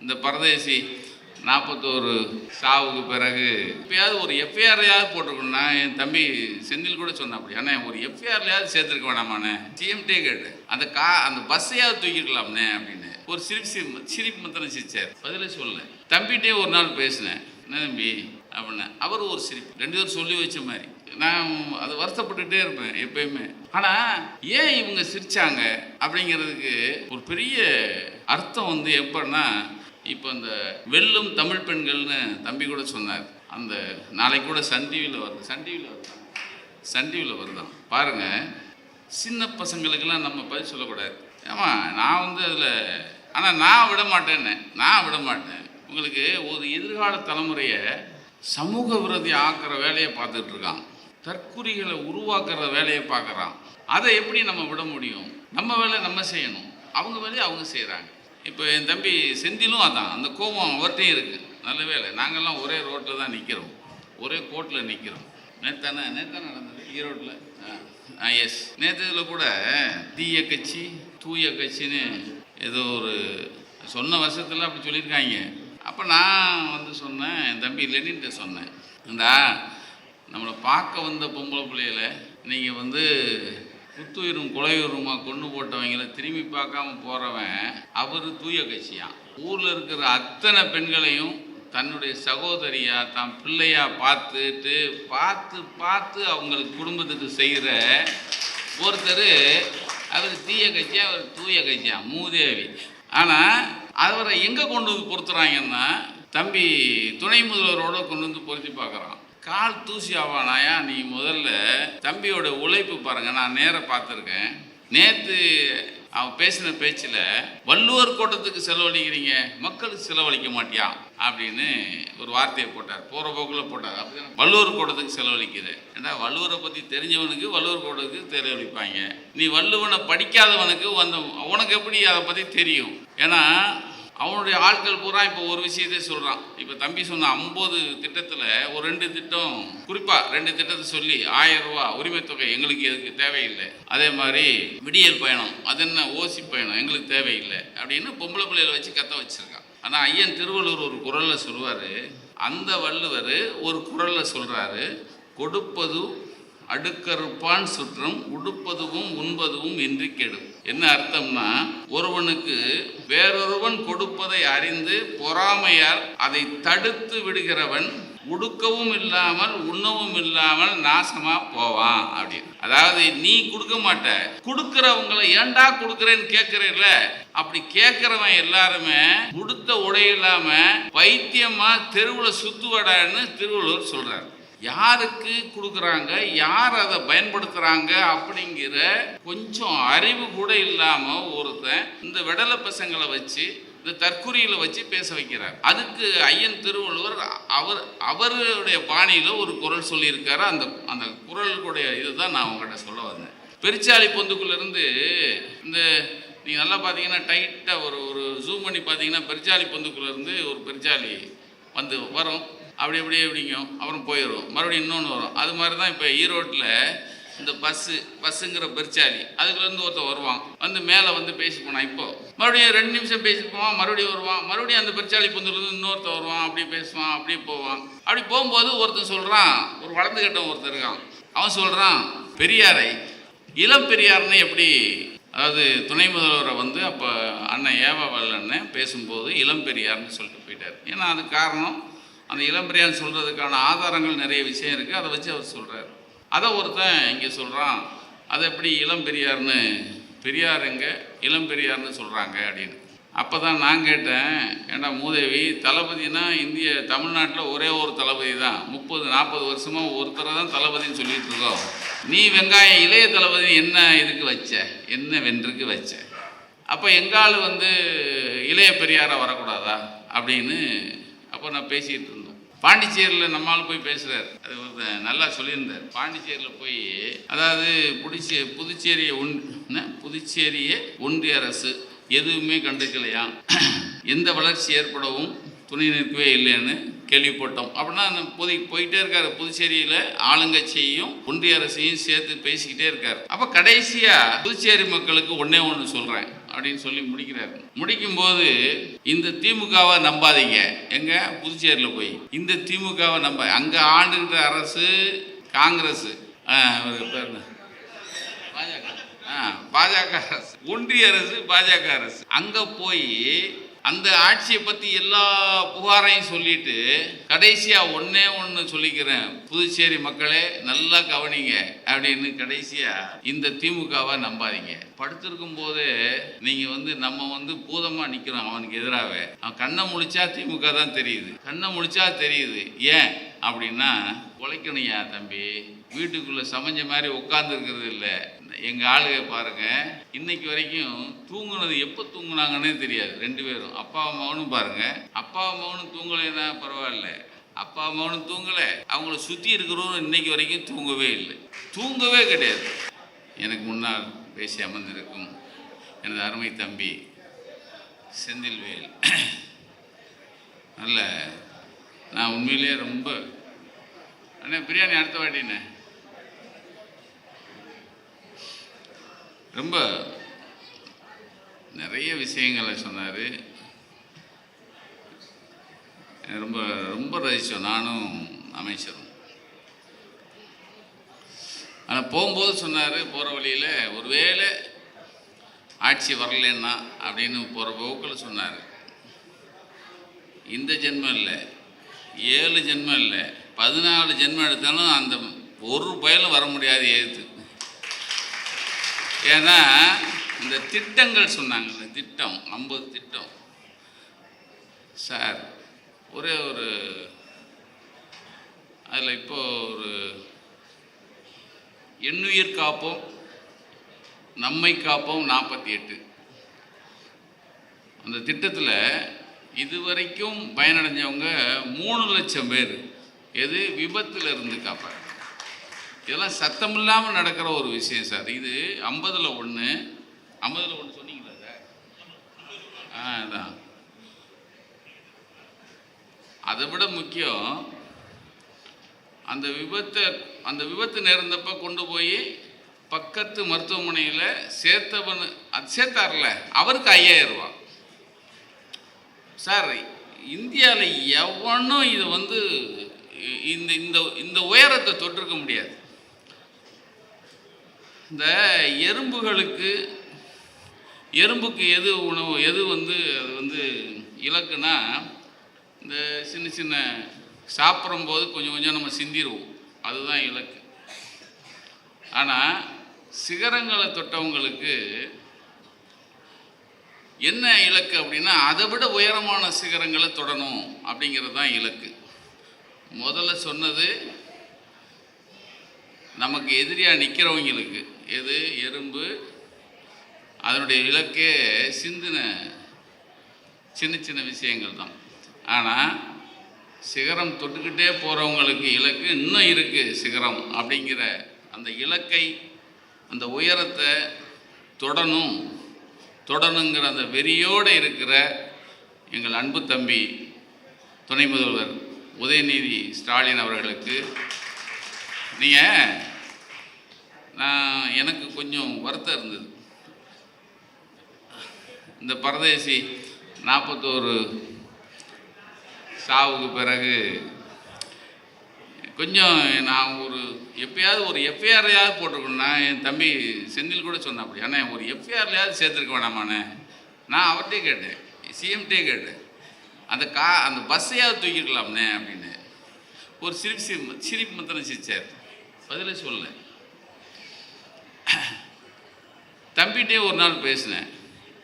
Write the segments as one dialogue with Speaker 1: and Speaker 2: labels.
Speaker 1: இந்த பரதேசி 41 சாவுக்கு பிறகு எப்பயாவது ஒரு எஃப்ஐஆர்லையாவது போட்டிருக்கணும்னா என் தம்பி செந்தில் கூட சொன்ன அப்படி அண்ணே ஒரு எஃப்ஐஆர்லையாவது சேர்த்துருக்க வேணாமாண்ணே சிஎம்டே கேட்டு அந்த பஸ்ஸையாவது தூக்கிருக்கலாம்ண்ணே அப்படின்னு ஒரு சிரிப்பு மத்தனை சிரிச்சார். பதிலே சொல்லலை. தம்பிகிட்டே ஒரு நாள் பேசினேன், என்ன தம்பி அப்படின்னு. அவர் ஒரு சிரிப்பு, 2 பேரும் சொல்லி வச்ச மாதிரி. நான் அது வருத்தப்பட்டுகிட்டே இருப்பேன் எப்பயுமே. ஆனால் ஏன் இவங்க சிரிச்சாங்க அப்படிங்கிறதுக்கு ஒரு பெரிய அர்த்தம் வந்து எப்பன்னா, இப்போ இந்த வெல்லும் தமிழ் பெண்கள்னு தம்பி கூட சொன்னார். அந்த நாளைக்கு கூட சன் டிவியில் வருதான் பாருங்கள். சின்ன பசங்களுக்கெல்லாம் நம்ம பதில் சொல்லக்கூடாது. ஆமாம், நான் வந்து அதில் ஆனால் நான் விட மாட்டேன். உங்களுக்கு ஒரு எதிர்கால தலைமுறையை சமூக விரோதி ஆக்கிற வேலையை பார்த்துட்டு இருக்கான், தற்குறிகளை உருவாக்குற வேலையை பார்க்குறான். அதை எப்படி நம்ம விட முடியும்? நம்ம வேலை நம்ம செய்யணும், அவங்க வேலையை அவங்க செய்கிறாங்க. இப்போ என் தம்பி செந்திலும் அதான், அந்த கோபம் அவர்கிட்டையும் இருக்குது. நல்ல வேலை நாங்கள்லாம் ஒரே ரோட்டில் தான் நிற்கிறோம், ஒரே கோர்ட்டில் நிற்கிறோம். நேற்று நடந்தது ஈரோட்டில். எஸ், நேற்று இதில் கூட தீய கட்சி தூய கட்சின்னு ஏதோ ஒரு சொன்ன வருஷத்தில் அப்படி சொல்லியிருக்காங்க. அப்போ நான் வந்து சொன்னேன், என் தம்பி லெனின்ட்ட சொன்னேன், இந்தா நம்மளை பார்க்க வந்த பொம்பளை பிள்ளைகளை நீங்கள் வந்து குத்துயிரும் கொலையுருமா கொண்டு போட்டவங்களை திரும்பி பார்க்காம போகிறவன் அவர் தூய கட்சியான். ஊரில் இருக்கிற அத்தனை பெண்களையும் தன்னுடைய சகோதரியா தான் பிள்ளையா பார்த்து அவங்களுக்கு குடும்பத்துக்கு செய்கிற ஒருத்தர் அவர் தீய கட்சியா, அவர் தூய கட்சியா, மூதேவி. ஆனால் அவரை எங்கே கொண்டு வந்து பொறுத்துறாங்கன்னா, தம்பி துணை முதல்வரோட கொண்டு வந்து பொருத்தி பார்க்குறான். கால் தூசி ஆவானாயா? நீ முதல்ல தம்பியோட உழைப்பு பாருங்கள். நான் நேராக பார்த்துருக்கேன். நேற்று அவன் பேசின பேச்சில் வள்ளுவர் கூட்டத்துக்கு செலவழிக்கிறீங்க, மக்களுக்கு செலவழிக்க மாட்டியா அப்படின்னு ஒரு வார்த்தையை போட்டார். போகிற போக்கில் போட்டார். அப்படி வள்ளுவர் கூட்டத்துக்கு செலவழிக்கிற ஏன்னா வள்ளுவரை பற்றி தெரிஞ்சவனுக்கு வள்ளுவர் கூட்டத்துக்கு செலவழிப்பாங்க. நீ வள்ளுவனை படிக்காதவனுக்கு உனக்கு எப்படி அதை பற்றி தெரியும்? ஏன்னா அவனுடைய ஆட்கள் பூரா இப்போ ஒரு விஷயத்தை சொல்கிறான். இப்போ தம்பி சொன்ன 50 திட்டத்தில் ஒரு 2 திட்டம், குறிப்பாக 2 திட்டத்தை சொல்லி 1000 ரூபா உரிமை தொகை எங்களுக்கு எதுக்கு தேவையில்லை. அதே மாதிரி விடியல் பயணம், அது என்ன ஓசி பயணம் எங்களுக்கு தேவையில்லை அப்படின்னு பொம்பளை பிள்ளைகளை வச்சு கத்த வச்சுருக்கான். ஆனால் ஐயன் திருவள்ளுவர் ஒரு குறளில் சொல்லுவார், அந்த வள்ளுவர் ஒரு குறளில் சொல்கிறாரு, கொடுப்பது அடுக்கறுப்பான் சுற்றம் உடுப்பதுவும் உண்பதுவும் இன்றி கெடும். என்ன அர்த்தம்னா, ஒருவனுக்கு வேறொருவன் கொடுப்பதை அறிந்து பொறாமையால் அதை தடுத்து விடுகிறவன் உடுக்கவும் இல்லாமல் உண்ணவும் இல்லாமல் நாசமா போவான் அப்படின்னு. அதாவது நீ கொடுக்க மாட்ட, கொடுக்கிறவங்களை ஏண்டா கொடுக்குறேன்னு கேட்கறல, அப்படி கேட்கிறவன் எல்லாருமே உடுத்த உடை இல்லாம பைத்தியமா தெருவில் சுத்துவடான்னு திருவள்ளுவர் சொல்றாரு. யாருக்கு கொடுக்குறாங்க, யார் அதை பயன்படுத்துகிறாங்க அப்படிங்கிற கொஞ்சம் அறிவு கூட இல்லாமல் ஒருத்தன் இந்த விடலை பசங்களை வச்சு இந்த தற்குறியில் வச்சு பேச வைக்கிறார். அதுக்கு ஐயன் திருவள்ளுவர் அவருடைய பாணியில் ஒரு குறள் சொல்லியிருக்காரு. அந்த குறளுடைய இதுதான் நான் உங்கள்கிட்ட சொல்ல வந்தேன். பெருச்சாளி பொந்துக்குள்ளேருந்து இந்த நீங்கள் நல்லா பார்த்தீங்கன்னா டைட்டாக ஒரு ஜூம் பண்ணி பார்த்தீங்கன்னா பெருச்சாளி பொந்துக்குள்ளேருந்து ஒரு பெருச்சாளி வந்து வரும், அப்படிங்க, அப்புறம் போயிடும், மறுபடியும் இன்னொன்று வரும். அது மாதிரி தான் இப்போ ஈரோட்டில் இந்த பஸ்ஸுங்கிற பெருச்சாலி அதுக்குள்ளேருந்து ஒருத்தர் வருவான், வந்து மேலே வந்து பேசி போனான். இப்போ மறுபடியும் 2 நிமிஷம் பேசி போவான், மறுபடியும் வருவான், மறுபடியும் அந்த பெருச்சாலி பொந்துலேருந்து இன்னொருத்தர் வருவான், அப்படியே பேசுவான், அப்படியே போவான். அப்படி போகும்போது ஒருத்தர் சொல்கிறான், ஒரு வளர்ந்து கட்டம் ஒருத்தர் இருக்கான், அவன் சொல்கிறான், பெரியாரை இளம் பெரியார்னு எப்படி, அதாவது துணை முதல்வரை வந்து அப்போ அண்ணன் ஏவாவல் அண்ணன் பேசும்போது இளம் பெரியார்னு சொல்லிட்டு போயிட்டார். ஏன்னா அது காரணம், அந்த இளம்பெரியார்னு சொல்கிறதுக்கான ஆதாரங்கள் நிறைய விஷயம் இருக்குது, அதை வச்சு அவர் சொல்கிறார். அதை ஒருத்தன் இங்கே சொல்கிறான், அதை எப்படி இளம்பெரியார்னு, பெரியார் எங்கே இளம்பெரியார்னு சொல்கிறாங்க அப்படின்னு. அப்போ தான் நான் கேட்டேன், ஏன்னா மூதேவி, தளபதினா தமிழ்நாட்டில் ஒரே ஒரு தளபதி தான், 30-40 வருஷமாக ஒருத்தரை தான் தளபதின்னு சொல்லிட்டு இருக்கோம். நீ வெங்காயம் இளைய தளபதி என்ன இதுக்கு வச்ச, என்ன வென்றுக்கு வச்ச? அப்போ எங்கால் வந்து இளைய பெரியாராக வரக்கூடாதா அப்படின்னு அப்போ நான் பேசிகிட்டு இருந்தோம். பாண்டிச்சேரியில் நம்மளால் போய் பேசுகிறார், அது ஒரு நல்லா சொல்லியிருந்தார். பாண்டிச்சேரியில் போய், அதாவது புதுச்சேரியை ஒன்றிய அரசு எதுவுமே கண்டுக்கலையா, எந்த வளர்ச்சி ஏற்படவும் துணை நிற்கவே இல்லைன்னு கேள்விப்பட்டோம் அப்படின்னா போயிட்டே இருக்காரு. புதுச்சேரியில் ஆளுங்கட்சியையும் ஒன்றிய அரசையும் சேர்த்து பேசிக்கிட்டே இருக்காரு. அப்போ கடைசியாக புதுச்சேரி மக்களுக்கு ஒன்று சொல்கிறேன், அப்படின்னு சொல்லி முடிக்கிறார். முடிக்கும்போது இந்த திமுகவை நம்பாதீங்க, எங்க புதுச்சேரியில் போய் இந்த திமுகவை நம்ப, அங்கே ஆண்டுகிற அரசு காங்கிரஸ், பாஜக அரசு, ஒன்றிய அரசு பாஜக அரசு. அங்கே போய் அந்த ஆட்சியை பற்றி எல்லா புகாரையும் சொல்லிட்டு கடைசியாக ஒன்று சொல்லிக்கிறேன், புதுச்சேரி மக்களே நல்லா கவனிங்க அப்படின்னு கடைசியாக இந்த திமுகவை நம்பாதீங்க. படுத்திருக்கும் போதே நீங்கள் நம்ம பூதமாக நிற்கிறோம் அவனுக்கு எதிராகவே. அவன் கண்ணை முழிச்சா திமுக தான் தெரியுது, கண்ணை முழிச்சா தெரியுது. ஏன் அப்படின்னா உழைக்கணுயா தம்பி, வீட்டுக்குள்ளே சமைஞ்ச மாதிரி உட்காந்துருக்கிறது இல்லை. எங்கள் ஆளுக பாருங்க, இன்னைக்கு வரைக்கும் தூங்குனது எப்போ தூங்குனாங்கன்னே தெரியாது. 2 பேரும் அப்பா அம்மாவனும் பாருங்க, அப்பா அம்மாவனும் தூங்கலைன்னா பரவாயில்ல, அப்பா அம்மாவனும் தூங்கலை, அவங்கள சுற்றி இருக்கிறவங்க இன்னைக்கு வரைக்கும் தூங்கவே இல்லை, தூங்கவே கிடையாது. எனக்கு முன்னால் பேசி அமர்ந்திருக்கும் எனது அருமை தம்பி செந்தில்வேல், நல்ல நான் உண்மையிலே ரொம்ப அண்ணே பிரியாணி அடுத்த வாட்டிண்ணே ரொம்ப நிறைய விஷயங்களை சொன்னார். ரொம்ப ரொம்ப ரசித்தோம் நானும் அமைச்சரும். ஆனால் போகும்போது சொன்னார், போகிற வழியில் ஒருவேளை ஆட்சி வரலன்னா அப்படின்னு போகிற போக்கில் சொன்னார், இந்த ஜென்மம் இல்லை, 7 ஜென்மம் இல்லை, 14 ஜென்மம் எடுத்தாலும் அந்த ஒரு பயலும் வர முடியாது எழுத்து. ஏன்னா இந்த திட்டங்கள் சொன்னாங்க, இந்த திட்டம் 50 திட்டம் சார். ஒரே ஒரு அதில் இப்போ ஒரு எண்ணுயிர் காப்போம் நம்மை காப்போம் 48 அந்த திட்டத்தில் இதுவரைக்கும் பயனடைஞ்சவங்க 3 லட்சம் பேர். எது விபத்தில் இருந்து காப்பாங்க. இதெல்லாம் சத்தம் இல்லாமல் நடக்கிற ஒரு விஷயம் சார். இது 50ல் 1 சொன்னீங்களா சார்? அதான். அதை விட முக்கியம், அந்த விபத்து நேர்ந்தப்ப கொண்டு போய் பக்கத்து மருத்துவமனையில் சேர்த்தார்ல, அவருக்கு 5000 ரூபா சார். இந்தியாவில் எவனும் இதை இந்த உயரத்தை தொட்டிருக்க முடியாது. இந்த எறும்புக்கு எது உணவு, எது அது இலக்குனா, இந்த சின்ன சின்ன சாப்பிடும்போது கொஞ்சம் கொஞ்சம் நம்ம சிந்திடுவோம், அதுதான் இலக்கு. ஆனால் சிகரங்களை தொட்டவங்களுக்கு என்ன இலக்கு அப்படின்னா, அதை விட உயரமான சிகரங்களை தொடணும் அப்படிங்கிறது தான் இலக்கு. முதல்ல சொன்னது நமக்கு எதிரியாக நிற்கிறவங்களுக்கு எது எறும்பு, அதனுடைய இலக்கே சிந்தின சின்ன சின்ன விஷயங்கள் தான். ஆனால் சிகரம் தொட்டுக்கிட்டே போகிறவங்களுக்கு இலக்கு இன்னும் இருக்குது சிகரம் அப்படிங்கிற அந்த இலக்கை, அந்த உயரத்தை தொடணுங்கிற அந்த வெறியோடு இருக்கிற எங்கள் அன்பு தம்பி துணை முதல்வர் உதயநிதி ஸ்டாலின் அவர்களுக்கு எனக்கு கொஞ்சம் வருத்தம் இருந்தது. இந்த பரதேசி 41 சாவுக்கு பிறகு கொஞ்சம் நான் எப்பயாவது ஒரு எஃப்ஐஆரையாவது போட்டிருக்கணும். நான் என் தம்பி செந்தில் கூட சொன்னேன், அப்படி அண்ணே ஒரு எஃப்ஐஆர்லையாவது சேர்த்துருக்க வேணாமாண்ணே. நான் அவர்கிட்டே கேட்டேன், சிஎம்கிட்டே கேட்டேன், அந்த பஸ்ஸையாவது தூக்கிருக்கலாம்ண்ணே அப்படின்னு. ஒரு சிரிப்பு மத்தனை சிரிச்சார், பதிலே சொல்லலை. தம்பிகிட்டே ஒரு நாள் பேசினேன்,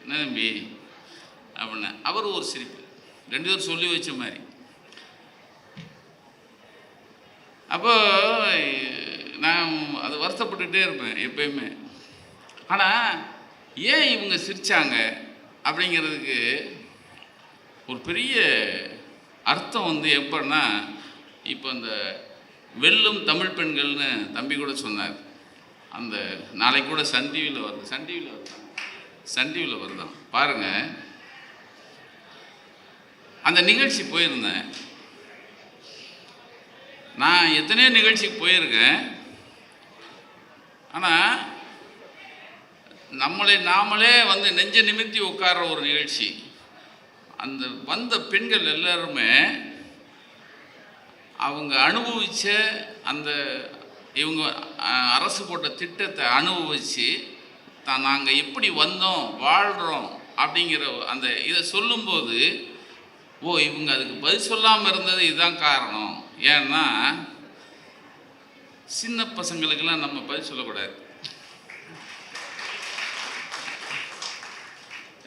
Speaker 1: என்ன தம்பி அப்படின்னா, அவர் ஒரு சிரிப்பு, 2 பேரும் சொல்லி வச்ச மாதிரி. அப்போ நான் அது வருத்தப்பட்டுகிட்டே இருப்பேன் எப்பயுமே. ஆனால் ஏன் இவங்க சிரித்தாங்க அப்படிங்கிறதுக்கு ஒரு பெரிய அர்த்தம் எப்படின்னா, இப்போ இந்த வெல்லும் தமிழ் பெண்கள்னு தம்பி கூட சொன்னார். அந்த நாளைக்கு கூட சன் டிவியில் வருதான் பாருங்கள். அந்த நிகழ்ச்சி போயிருந்தேன். நான் எத்தனையோ நிகழ்ச்சிக்கு போயிருக்கேன். ஆனால் நம்மளை நாமளே வந்து நெஞ்ச நிமித்தி உட்கார்ற ஒரு நிகழ்ச்சி. அந்த வந்த பெண்கள் எல்லாருமே அவங்க அனுபவித்த அந்த இவங்க அரசு போட்ட திட்டத்தை அனுபவித்து நாங்கள் எப்படி வந்தோம் வாழ்கிறோம் அப்படிங்கிற அந்த இதை சொல்லும்போது இவங்க அதுக்கு பதில் சொல்லாமல் இருந்தது இதுதான் காரணம். ஏன்னா சின்ன பசங்களுக்கெல்லாம் நம்ம பதில் சொல்லக்கூடாது.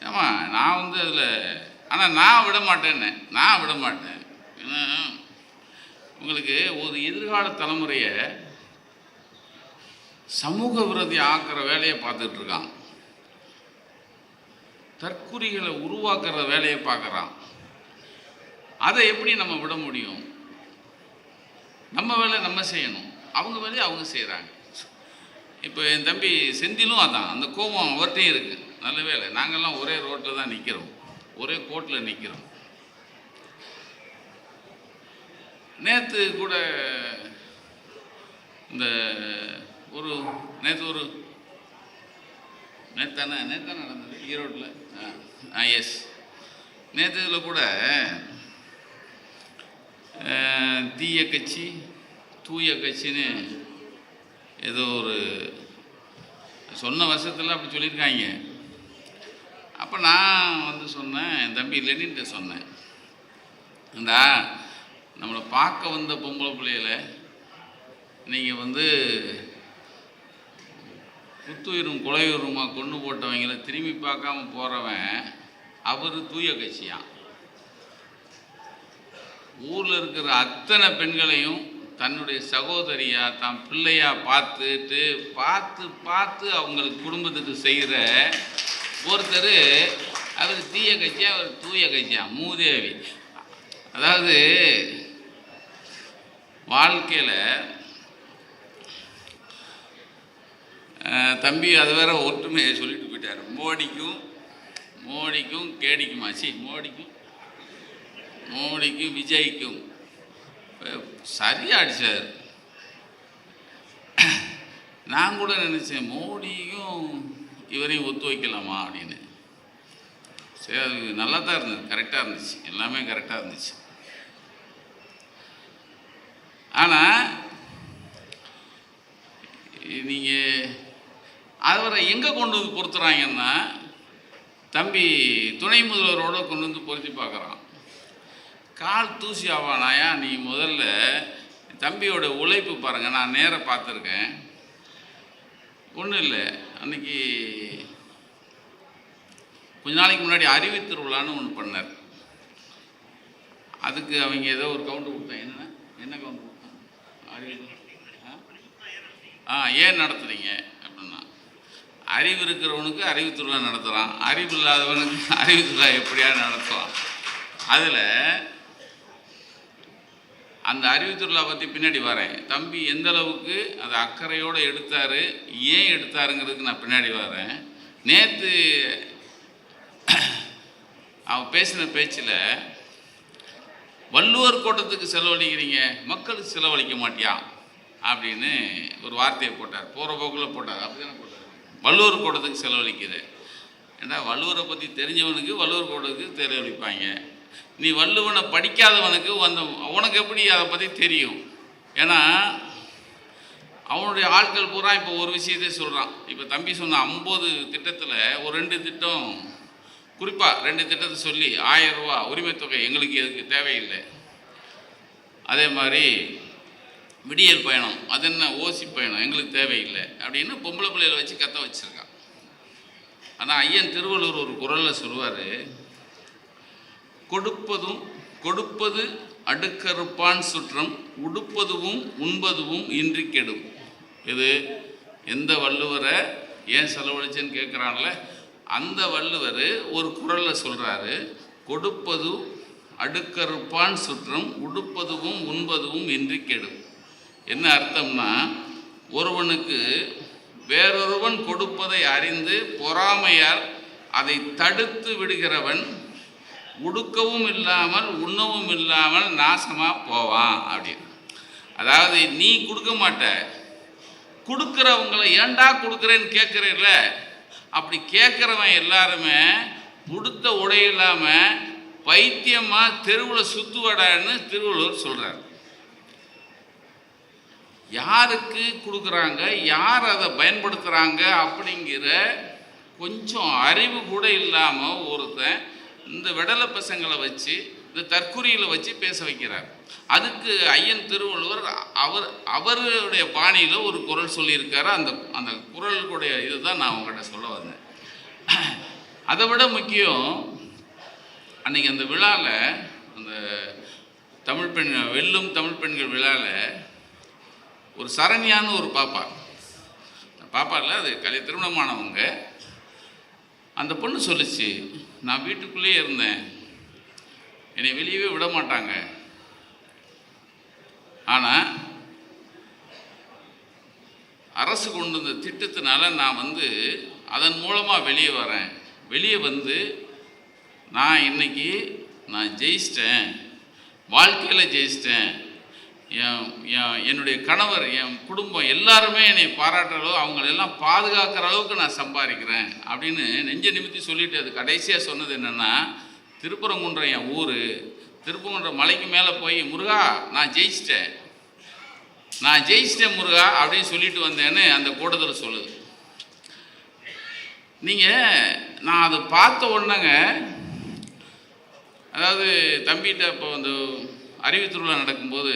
Speaker 1: ஆமா, நான் வந்து அதில் ஆனால் நான் விட மாட்டேன். ஏன்னா உங்களுக்கு ஒரு எதிர்கால தலைமுறையை சமூக விரோதி ஆக்கிற வேலையை பார்த்துட்டு இருக்கான், தற்குறிகளை உருவாக்குற வேலையை பார்க்குறான். அதை எப்படி நம்ம விட முடியும்? நம்ம வேலை நம்ம செய்யணும், அவங்க வேலையை அவங்க செய்கிறாங்க. இப்போ என் தம்பி செந்திலும் அதான், அந்த கோபம் அவர்கிட்டையும் இருக்குது. நல்ல வேலை நாங்கள்லாம் ஒரே ரோட்டில் தான் நிற்கிறோம், ஒரே கோட்டில் நிற்கிறோம். நேற்று கூட இந்த நேத்தானே நடந்தது ஈரோட்டில். எஸ், நேற்று இதில் கூட தீய கட்சி தூய கட்சின்னு ஏதோ ஒரு சொன்ன வருஷத்தில் அப்படி சொல்லியிருக்காங்க. அப்போ நான் வந்து சொன்னேன், என் தம்பி லெனின்ட்ட சொன்னேன், இந்தா நம்மளை பார்க்க வந்த பொம்பளை பிள்ளையில நீங்கள் வந்து குத்துயிரும் கொலையுருமா கொண்டு போட்டவங்கள திரும்பி பார்க்காம போகிறவன் அவர் தூய கட்சியான். ஊரில் இருக்கிற அத்தனை பெண்களையும் தன்னுடைய சகோதரியா தான் பிள்ளையா பார்த்து பார்த்து அவங்களுக்கு குடும்பத்துக்கு செய்கிற ஒருத்தர் அவர் தீய கட்சியா, அவர் தூய கட்சியா, மூதேவி. அதாவது வாழ்க்கையில் தம்பி அது வேற ஒற்றுமையை சொல்லிட்டு போயிட்டார். மோடிக்கும் கேடிக்குமாச்சு, மோடிக்கும் விஜய்க்கும் சரியா அடிச்சார். நான் கூட நினச்சேன் மோடியும் இவரையும் ஒத்து வைக்கலாமா அப்படின்னு. சரி, அது நல்லா தான் இருந்தது, கரெக்டாக இருந்துச்சு, எல்லாமே கரெக்டாக இருந்துச்சு. ஆனால் நீங்கள் அவரை எங்கே கொண்டு வந்து பொறுத்துறாங்கன்னா, தம்பி துணை முதல்வரோடு கொண்டு வந்து பொருத்தி பார்க்குறான். கால் தூசி ஆவானாயா? நீ முதல்ல தம்பியோட உழைப்பு பாருங்கள். நான் நேராக பார்த்துருக்கேன். ஒன்றும் இல்லை, அன்றைக்கி கொஞ்ச நாளைக்கு முன்னாடி அறிவு திருவிழான்னு ஒன்று பண்ணார். அதுக்கு அவங்க ஏதோ ஒரு கவுண்டர் கொடுத்தாங்க. என்ன கவுண்டர் கொடுத்தாங்க? அறிவு ஏன் நடத்துகிறீங்க அப்படின்னா, அறிவு இருக்கிறவனுக்கு அறிவு திருவிழா நடத்துகிறான், அறிவு இல்லாதவனுக்கு அறிவு திருவிழா எப்படியா நடத்துவான். அதில் அந்த அறிவு திருவிழா பற்றி பின்னாடி வரேன். தம்பி எந்த அளவுக்கு அதை அக்கறையோடு எடுத்தார், ஏன் எடுத்தாருங்கிறதுக்கு நான் பின்னாடி வரேன். நேற்று அவன் பேசின பேச்சில் வள்ளுவர் கோட்டத்துக்கு செலவழிக்கிறீங்க, மக்களுக்கு செலவழிக்க மாட்டியா அப்படின்னு ஒரு வார்த்தையை போட்டார். போகிற போக்கில் போட்டார். அப்படி தானே போட்டார், வள்ளுவர் கோட்டத்துக்கு செலவழிக்கிற. ஏன்னா வள்ளுவரை பற்றி தெரிஞ்சவனுக்கு வள்ளுவர் கோட்டத்துக்கு செலவழிப்பாங்க. நீ வள்ளுவனை படிக்காதவனுக்கு உனக்கு எப்படி அதை பற்றி தெரியும்? ஏன்னா அவனுடைய ஆட்கள் பூரா இப்போ ஒரு விஷயத்தை சொல்கிறான். இப்போ தம்பி சொன்ன 50 திட்டத்தில் ஒரு 2 திட்டம், குறிப்பாக 2 திட்டத்தை சொல்லி 1000 ரூபா உரிமை தொகை எங்களுக்கு எதுக்கு தேவையில்லை. அதே மாதிரி விடியல் பயணம், அது என்ன ஓசி பயணம் எங்களுக்கு தேவையில்லை அப்படின்னு பொம்பளை பிள்ளைகளை வச்சு கத்த வச்சுருக்கான். ஆனால் ஐயன் திருவள்ளுவர் ஒரு குறளில் சொல்லுவார், கொடுப்பது அடுக்கறுப்பான் சுற்றம், உடுப்பதுவும் உண்பதுவும் இன்றி கெடும். இது எந்த வள்ளுவரை ஏன் செலவழிச்சேன்னு கேட்குறான்ல, அந்த வள்ளுவர் ஒரு குறளில் சொல்கிறாரு, கொடுப்பது அடுக்கறுப்பான் சுற்றம், உடுப்பதுவும் உண்பதுவும் இன்றி கெடும். என்ன அர்த்தம்னா, ஒருவனுக்கு வேறொருவன் கொடுப்பதை அறிந்து பொறாமையால் அதை தடுத்து விடுகிறவன் உடுக்கவும் இல்லாமல் உண்ணவும் இல்லாமல் நாசமாக போவான் அப்படின்னு. அதாவது நீ கொடுக்க மாட்ட, கொடுக்குறவங்களை ஏண்டா கொடுக்குறேன்னு கேட்குறீல்ல, அப்படி கேட்குறவன் எல்லாருமே உடுத்த உடை இல்லாமல் பைத்தியமாக தெருவில் சுற்றுவடான்னு திருவள்ளுவர் சொல்கிறார். யாருக்கு கொடுக்குறாங்க, யார் அதை பயன்படுத்துகிறாங்க அப்படிங்கிற கொஞ்சம் அறிவு கூட இல்லாமல் ஒருத்தன் இந்த விடலை பசங்களை வச்சு இந்த தற்குறியில் வச்சு பேச வைக்கிறார். அதுக்கு ஐயன் திருவள்ளுவர் அவருடைய பாணியில் ஒரு குறள் சொல்லியிருக்காரு. அந்த குறளுடைய இதுதான் நான் உங்கள்கிட்ட சொல்ல வந்தேன். அதை விட முக்கியம், அன்றைக்கி அந்த விழாவில், அந்த தமிழ் பெண் வெல்லும் தமிழ் பெண்கள் விழாவில் ஒரு சரண்யான்னு ஒரு பாப்பா இல்லை, அது திருமணமானவங்க. அந்த பொண்ணு சொல்லிச்சு, நான் வீட்டுக்குள்ளேயே இருந்தேன், என்னை வெளியவே விட மாட்டாங்க, ஆனால் அரசு கொண்டு வந்த திட்டத்தினால நான் அதன் மூலமாக வெளியே வரேன். வெளியே நான் இன்னைக்கு ஜெயிச்சிட்டேன், வாழ்க்கையில் ஜெயிச்சிட்டேன். என்னுடைய கணவர், என் குடும்பம் எல்லாருமே என்னை பாராட்டுற அளவு, அவங்களெல்லாம் பாதுகாக்கிற அளவுக்கு நான் சம்பாதிக்கிறேன் அப்படின்னு நெஞ்ச நிமித்தி சொல்லிட்டு அது கடைசியாக சொன்னது என்னென்னா, திருப்பரங்குன்றம் என் ஊர், திருப்பரங்குன்றம் மலைக்கு மேலே போய் முருகா நான் ஜெயிச்சிட்டேன் முருகா அப்படின்னு சொல்லிட்டு வந்தேன்னு அந்த கூட்டத்தில் சொல்லுது. நான் அதை பார்த்த உடனேங்க, அதாவது தம்பிகிட்ட இப்போ அந்த அறிவுத்திருவிழா நடக்கும்போது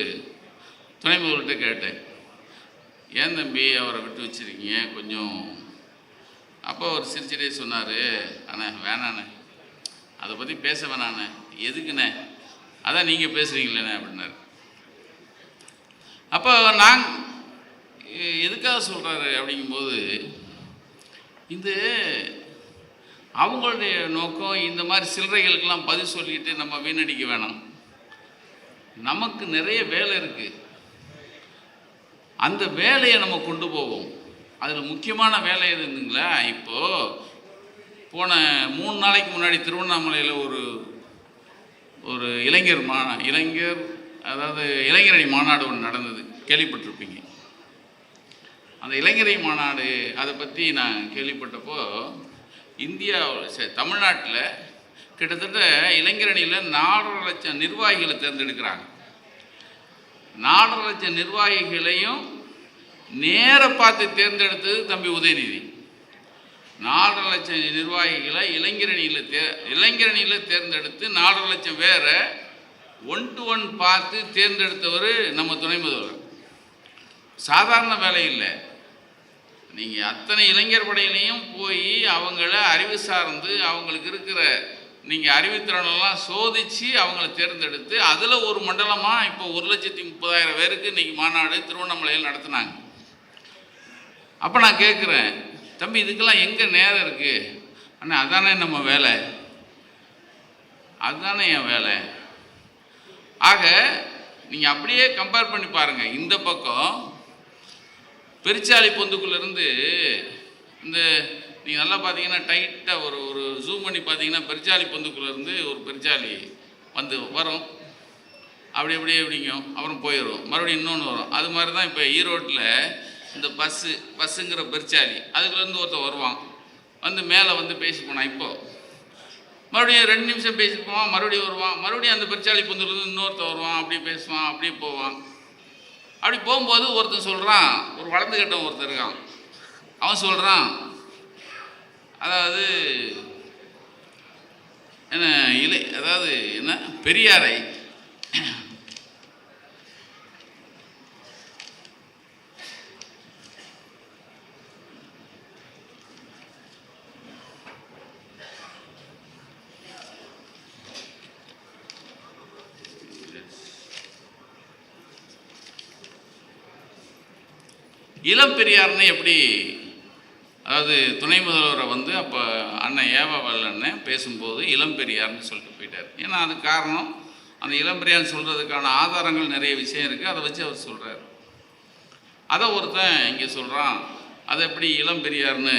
Speaker 1: துணை முதல்வர்கிட்ட கேட்டேன், ஏன் தம்பி அவரை விட்டு வச்சுருக்கீங்க கொஞ்சம். அப்போ அவர் சிரிச்சிட்டே சொன்னார், அண்ணே வேணாண்ணே, அதை பற்றி பேச வேணாண்ணே. எதுக்குண்ணே? அதான் நீங்கள் பேசுகிறீங்களேண்ணே அப்படின்னாரு. அப்போ எதுக்காக சொல்கிறாரு அப்படிங்கும்போது, அவங்களுடைய நோக்கம் இந்த மாதிரி சில்லறைகளுக்கெல்லாம் பதில் சொல்லிட்டு நம்ம வீணடிக்க வேணாம். நமக்கு நிறைய வேலை இருக்குது, அந்த வேலையை நம்ம கொண்டு போவோம். அதில் முக்கியமான வேலை எதுங்களா, இப்போது போன 3 நாளைக்கு முன்னாடி திருவண்ணாமலையில் ஒரு இளைஞரணி மாநாடு ஒன்று நடந்தது, கேள்விப்பட்டிருப்பீங்க. அந்த இளைஞரணி மாநாடு, அதை பற்றி நான் கேள்விப்பட்டப்போ, தமிழ்நாட்டில் கிட்டத்தட்ட இளைஞரணியில் 4.5 லட்சம் நிர்வாகிகளை தேர்ந்தெடுக்கிறாங்க. 4.5 லட்சம் நிர்வாகிகளையும் நேர பார்த்து தேர்ந்தெடுத்தது தம்பி உதயநிதி. 4.5 லட்சம் நிர்வாகிகளை இளைஞரணியில் தேர்ந்தெடுத்து 4.5 லட்சம் பேரை 1-to-1 பார்த்து தேர்ந்தெடுத்தவர் நம்ம துணை முதல்வர். சாதாரண வேலை இல்லை. நீங்கள் அத்தனை இளைஞர் படையிலையும் போய் அவங்கள அறிவு சார்ந்து அவங்களுக்கு இருக்கிற அறிவுத்திறனெல்லாம் சோதித்து அவங்கள தேர்ந்தெடுத்து அதில் ஒரு மண்டலமாக இப்போ 1,30,000 பேருக்கு இன்றைக்கி மாநாடு திருவண்ணாமலையில் நடத்தினாங்க. அப்போ நான் கேட்குறேன், தம்பி இதுக்கெல்லாம் எங்கே நேரம் இருக்குது? அண்ணா அதானே நம்ம வேலை, அதுதானே என் வேலை. ஆக நீங்கள் அப்படியே கம்பேர் பண்ணி பாருங்கள். இந்த பக்கம் பெருச்சாளி பொந்துக்குள்ளேருந்து நீங்கள் நல்லா பார்த்தீங்கன்னா டைட்டாக ஒரு ஜூம் பண்ணி பார்த்தீங்கன்னா பெருச்சாளி பொந்துக்குள்ளேருந்து ஒரு பெருச்சாளி வரும், எப்படிங்கும், அப்புறம் போயிடும், மறுபடியும் இன்னொன்று வரும். அது மாதிரி தான் இப்போ ஈரோட்டில் இந்த பஸ்ஸுங்கிற பெருச்சாளி, அதுக்குள்ளேருந்து ஒருத்தர் வருவான், மேலே பேசி போனான். இப்போது மறுபடியும் 2 நிமிஷம் பேசி போவான், மறுபடியும் வருவான், மறுபடியும் அந்த பெருச்சாளி பொந்துலேருந்து இன்னொருத்தர் வருவான், அப்படியே பேசுவான், அப்படியே போவான். அப்படி போகும்போது ஒருத்தன் சொல்கிறான், ஒரு வளர்ந்து கட்டவன் ஒருத்தர் இருக்கான், அவன் சொல்கிறான், அதாவது என்ன பெரியாரை இளம் பெரியார்னு எப்படி, அதாவது துணை முதல்வரை அப்போ அண்ணன் ஏவாவல் அண்ணன் பேசும்போது இளம் பெரியார்னு சொல்லிட்டு போயிட்டார். ஏன்னா அது காரணம், அந்த இளம் பெரியார்னு சொல்கிறதுக்கான ஆதாரங்கள் நிறைய விஷயம் இருக்குது, அதை வச்சு அவர் சொல்கிறார். அதை ஒருத்தன் இங்கே சொல்கிறான், அதை எப்படி இளம் பெரியார்னு,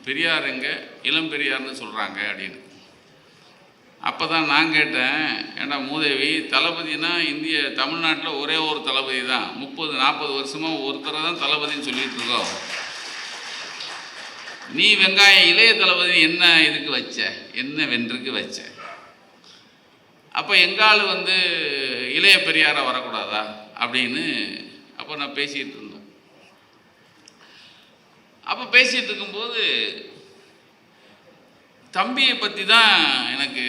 Speaker 1: பெரியார் எங்கே இளம் பெரியார்னு சொல்கிறாங்க அப்படின்னு. அப்போ தான் நான் கேட்டேன், ஏன்னா மூதேவி, தளபதினா தமிழ்நாட்டில் ஒரே ஒரு தளபதி தான், 30-40 வருஷமாக ஒருத்தரை தான் தளபதின்னு சொல்லிகிட்டு இருக்கோம். நீ வெங்காயம் இளைய தளபதி என்ன இதுக்கு வச்ச, என்ன வென்றுக்கு வச்ச? அப்போ எங்கால் வந்து இளைய பெரியாரை வரக்கூடாதா அப்படின்னு அப்போ நான் பேசிகிட்டு இருந்தோம். அப்போ பேசிகிட்டு இருக்கும்போது தம்பியை பற்றி தான் எனக்கு,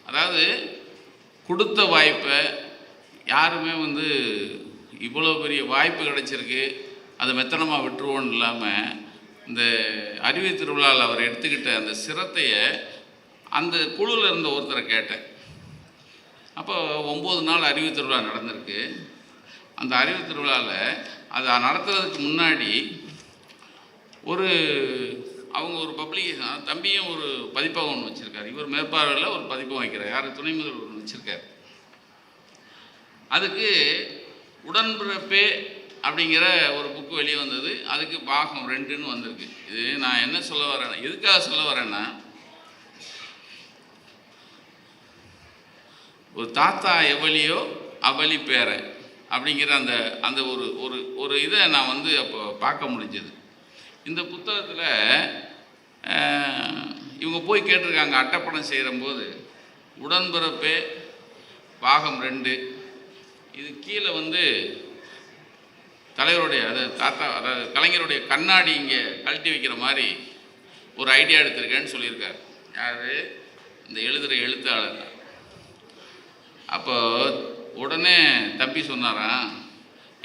Speaker 1: அதாவது கொடுத்த வாய்ப்பை யாருமே வந்து இவ்வளோ பெரிய வாய்ப்பு கிடச்சிருக்கு அதை மெத்தனமாக விட்டுருவோன்னு இல்லாமல், இந்த அறிவியல் திருவிழாவில் அவர் எடுத்துக்கிட்ட அந்த சிரத்தையை அந்த குழுவில் இருந்த ஒருத்தரை கேட்டேன். அப்போ 9 நாள் அறிவியல் திருவிழா நடந்திருக்கு. அந்த அறிவியல் திருவிழாவில் அதை நடத்துறதுக்கு முன்னாடி அவங்க ஒரு பப்ளிகேஷன், தம்பியும் ஒரு பதிப்பகம் ஒன்று வச்சுருக்காரு. இவர் மேற்பார்வையில் ஒரு பதிப்பகம் வைக்கிறார், யார் துணை முதல்வர் ஒன்று வச்சுருக்கார். அதுக்கு உடன்பிறப்பே அப்படிங்கிற ஒரு புக்கு வெளியே வந்தது. அதுக்கு பாகம் 2ன்னு வந்திருக்கு. இது நான் என்ன சொல்ல வரேன்னா, எதுக்காக சொல்ல வரேன்னா, ஒரு தாத்தா எவளியோ அவளி பேரன் அப்படிங்கிற அந்த அந்த ஒரு ஒரு ஒரு இதை நான் வந்து அப்போ பார்க்க முடிஞ்சது. இந்த புத்தகத்தில் இவங்க போய் கேட்டிருக்காங்க, அட்டைப்படம் செய்கிறம்போது உடன்பிறப்பே பாகம் 2, இது கீழே வந்து தலைவருடைய, அதாவது கலைஞருடைய கண்ணாடி இங்கே கழட்டி வைக்கிற மாதிரி ஒரு ஐடியா எடுத்திருக்கேன்னு சொல்லியிருக்கார். யார்? இந்த எழுதுகிற எழுத்தாளர். அப்போ உடனே தம்பி சொன்னாராம்,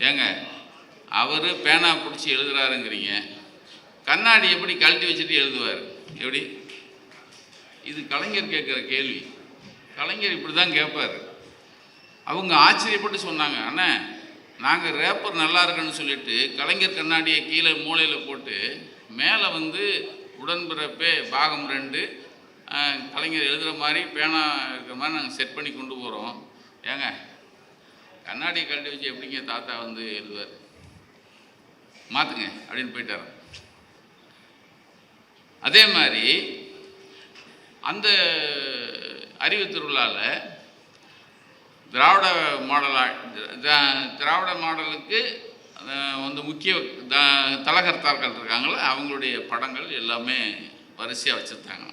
Speaker 1: ஏங்க அவர் பேனா பிடிச்சி எழுதுறாருங்கிறீங்க, கண்ணாடி எப்படி கழட்டி வச்சுட்டு எழுதுவார் எப்படி? இது கலைஞர் கேட்குற கேள்வி. கலைஞர் இப்படி தான் கேட்பார். அவங்க ஆச்சரியப்பட்டு சொன்னாங்க, அண்ணா நாங்கள் ரேப்பர் நல்லா இருக்குன்னு சொல்லிட்டு கலைஞர் கண்ணாடியை கீழே மூலையில் போட்டு மேலே வந்து உடன்பிறப்பே பாகம் 2 கலைஞர் எழுதுகிற மாதிரி பேனா இருக்கிற மாதிரி நாங்கள் செட் பண்ணி கொண்டு போகிறோம். ஏங்க கண்ணாடியை கழட்டி வச்சு எப்படிங்க தாத்தா வந்து எழுதுவார், மாற்றுங்க அப்படின்னு போயிட்டார். அதே மாதிரி அந்த அறிவு திருவிழாவில் திராவிட மாடலுக்கு வந்து முக்கிய தலகர்த்தார்கள் இருக்காங்களே, அவங்களுடைய படங்கள் எல்லாமே வரிசையாக வச்சுருந்தாங்க.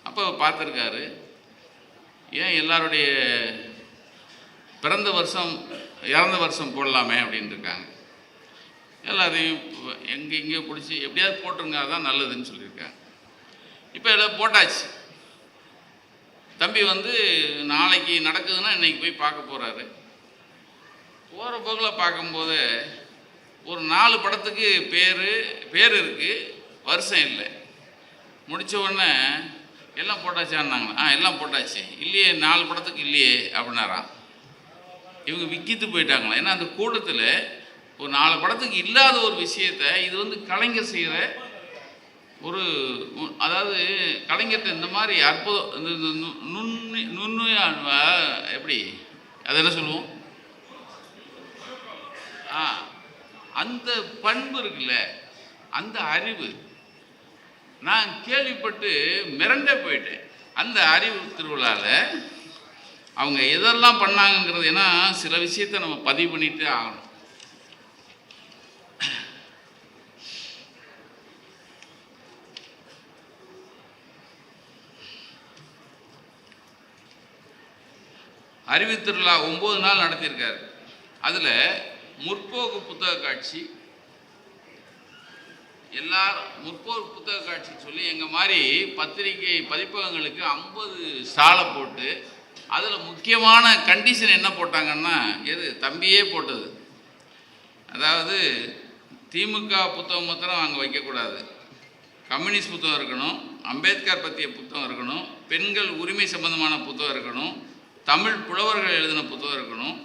Speaker 1: அப்போ பார்த்துருக்காரு, ஏன் எல்லாருடைய பிறந்த வருஷம் இறந்த வருஷம் போடலாமே அப்படின்னு இருக்காங்க. எல்லாத்தையும் எங்கேயோ பிடிச்சி எப்படியாவது போட்டுருங்க, அதான் நல்லதுன்னு சொல்லியிருக்காங்க. இப்போ எல்லாம் போட்டாச்சு. தம்பி வந்து நாளைக்கு நடக்குதுன்னா இன்றைக்கி போய் பார்க்க போகிறாரு. போகிற போக்கில் பார்க்கும்போது ஒரு 4 படத்துக்கு பேர் இருக்குது, வருஷம் இல்லை. முடித்த உடனே எல்லாம் போட்டாச்சான்னாங்களா? எல்லாம் போட்டாச்சு. இல்லையே 4 படத்துக்கு இல்லையே அப்படின்னாராம். இவங்க விக்கித்து போயிட்டாங்களா? ஏன்னா அந்த கூட்டத்தில் ஒரு 4 படத்துக்கு இல்லாத ஒரு விஷயத்தை இது வந்து கலைஞர் செய்கிற ஒரு, அதாவது கலைஞர்கிட்ட இந்த மாதிரி அற்புதம், இந்த நுண்ணுயா எப்படி அது என்ன சொல்லுவோம், அந்த பண்பு இருக்குல்ல, அந்த அறிவு நான் கேள்விப்பட்டு மிரண்டே போயிட்டேன். அந்த அறிவு திருவிழாவில் அவங்க எதெல்லாம் பண்ணாங்கங்கிறது, ஏன்னா சில விஷயத்தை நம்ம பதிவு பண்ணிகிட்டே ஆகணும். அறிவு திருவிழா 9 நாள் நடத்தியிருக்காரு. அதில் முற்போக்கு புத்தக காட்சி, எல்லாரும் முற்போக்கு புத்தக காட்சி சொல்லி எங்கள் மாதிரி பத்திரிகை பதிப்பகங்களுக்கு 50 ஸ்டாலை போட்டு, அதில் முக்கியமான கண்டிஷன் என்ன போட்டாங்கன்னா, எது தம்பியே போட்டது, அதாவது திமுக புத்தகம் மாத்திரம் அங்கே வைக்கக்கூடாது, கம்யூனிஸ்ட் புத்தகம் இருக்கணும், அம்பேத்கர் பற்றிய புத்தகம் இருக்கணும், பெண்கள் உரிமை சம்பந்தமான புத்தகம் இருக்கணும், தமிழ் புலவர்கள் எழுதின புத்தகம் இருக்கணும்,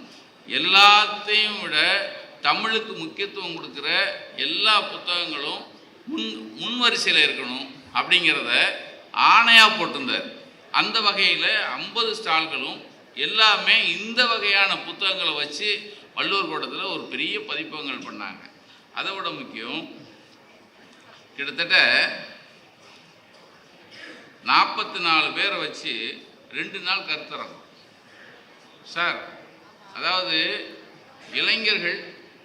Speaker 1: எல்லாத்தையும் விட தமிழுக்கு முக்கியத்துவம் கொடுக்குற எல்லா புத்தகங்களும் முன்வரிசையில் இருக்கணும் அப்படிங்கிறத ஆணையாக போட்டிருந்தார். அந்த வகையில் 50 ஸ்டால்களும் எல்லாமே இந்த வகையான புத்தகங்களை வச்சு வள்ளுவர் கோட்டத்தில் ஒரு பெரிய பதிப்பகங்கள் பண்ணாங்க. அதை விட முக்கியம், கிட்டத்தட்ட 44 பேரை வச்சு 2 நாள் கருத்தரங்கம் சார். அதாவது இளைஞர்கள்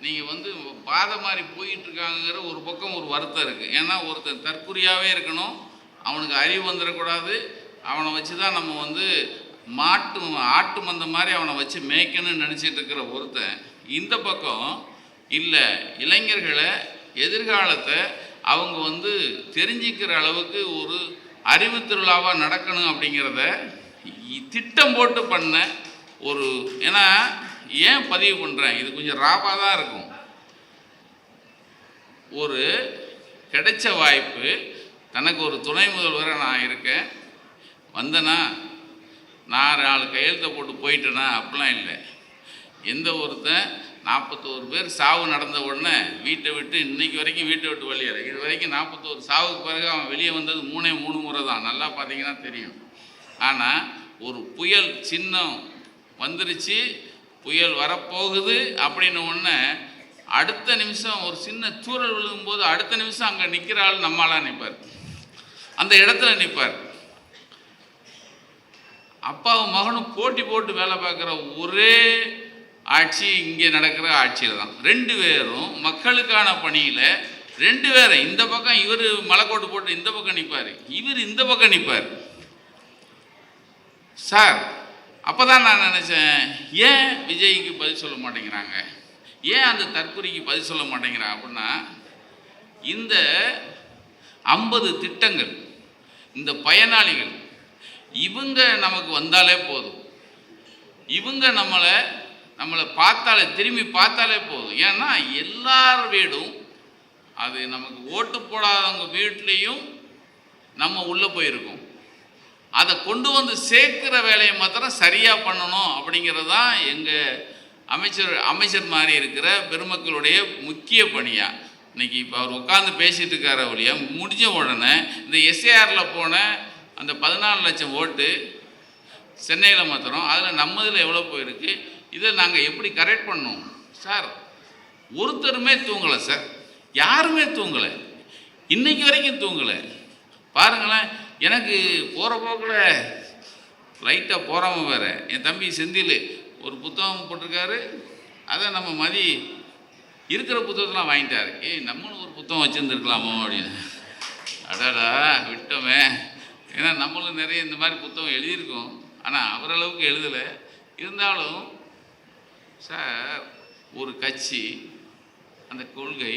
Speaker 1: நீங்கள் வந்து பாதை மாதிரி போயிட்டுருக்காங்கிற ஒரு பக்கம் ஒரு வருத்தம் இருக்குது. ஏன்னா ஒருத்தன் தற்குறியாகவே இருக்கணும், அவனுக்கு அறிவு வந்துடக்கூடாது, அவனை வச்சு தான் நம்ம வந்து ஆட்டு மந்த மாதிரி அவனை வச்சு மேய்க்கணும்னு நினச்சிட்டு இருக்கிற ஒருத்தன் இந்த பக்கம் இல்லை, இளைஞர்களை எதிர்காலத்தை அவங்க வந்து தெரிஞ்சிக்கிற அளவுக்கு ஒரு அறிவு திருவிழாவாக நடக்கணும் அப்படிங்கிறத திட்டம் போட்டு பண்ண ஒரு, ஏன்னா ஏன் பதிவு பண்ணுறேன், இது கொஞ்சம் ராவாக தான் இருக்கும். ஒரு கிடைச்ச வாய்ப்பு, தனக்கு ஒரு துணை முதல்வரை நான் இருக்கேன், வந்தேன்னா நான் 4 கையெழுத்தை போட்டு போயிட்டேனா அப்படிலாம் இல்லை. எந்த ஒருத்தன் 41 பேர் சாவு நடந்த உடனே வீட்டை விட்டு இன்னைக்கு வரைக்கும் வீட்டை விட்டு வெளியேற, இது வரைக்கும் 41 சாவுக்கு பிறகு அவன் வெளியே வந்தது 3 முறை தான், நல்லா பார்த்தீங்கன்னா தெரியும். ஆனால் ஒரு புயல் சின்னம் வந்துருச்சு, புயல் வரப்போகுது அப்படின்னு ஒன்று அடுத்த நிமிஷம் ஒரு சின்ன தூரல் விழுகும்போது அடுத்த நிமிஷம் அங்கே நிற்கிற ஆள் நம்மளாக நிற்பார், அந்த இடத்துல நிற்பார். அப்பாவும் மகனும் போட்டி போட்டு வேலை பார்க்குற ஒரே ஆட்சி இங்கே நடக்கிற ஆட்சியில் தான். 2 பேரும் மக்களுக்கான பணியில் 2 பேரை, இந்த பக்கம் இவர் மலைக்கோட்டு போட்டு இந்த பக்கம் நிற்பார், இவர் இந்த பக்கம் நிற்பார். சார் அப்போ தான் நான் நினச்சேன், ஏன் விஜய்க்கு பதில் சொல்ல மாட்டேங்கிறாங்க, ஏன் அந்த தற்குறிக்கு பதில் சொல்ல மாட்டேங்கிறாங்க அப்படின்னா, இந்த 50 திட்டங்கள், இந்த பயனாளிகள் இவங்க நமக்கு வந்தாலே போதும், இவங்க நம்மளை பார்த்தாலே திரும்பி பார்த்தாலே போதும். ஏன்னா எல்லார் வீடும், அது நமக்கு ஓட்டு போடாதவங்க வீட்லேயும் நம்ம உள்ளே போயிருக்கோம், அதை கொண்டு வந்து சேர்க்கிற வேலையை மாத்திரம் சரியாக பண்ணணும் அப்படிங்கிறது தான் எங்கள் அமைச்சர் மாதிரி இருக்கிற பெருமக்களுடைய முக்கிய பணியாக. இன்றைக்கி இப்போ அவர் உட்காந்து பேசிகிட்டு இருக்கார வழியா முடிஞ்ச உடனே இந்த எஸ்ஏஆரில் போன அந்த 14 லட்சம் ஓட்டு சென்னையில் மாத்திரம் அதில் நம்மதில் எவ்வளோ போயிருக்கு, இதை நாங்கள் எப்படி கரெக்ட் பண்ணோம் சார். ஒருத்தருமே தூங்கலை சார், யாருமே தூங்கலை, இன்னைக்கு வரைக்கும் தூங்கலை. பாருங்களேன், எனக்கு போகிற போக்கில் லைட்டாக போகாமல் வேறு என் தம்பி செந்தில் ஒரு புத்தகம் போட்டிருக்காரு, அதை நம்ம மதி இருக்கிற புத்தகத்தெலாம் வாங்கிட்டார். நம்மளும் ஒரு புத்தகம் வச்சுருந்துருக்கலாமோ அப்படின்னு. அடாடா விட்டோமே, ஏன்னா நம்மளும் நிறைய இந்த மாதிரி புத்தகம் எழுதியிருக்கோம், ஆனால் அவரளவுக்கு எழுதலை. இருந்தாலும் சார், ஒரு கட்சி அந்த கொள்கை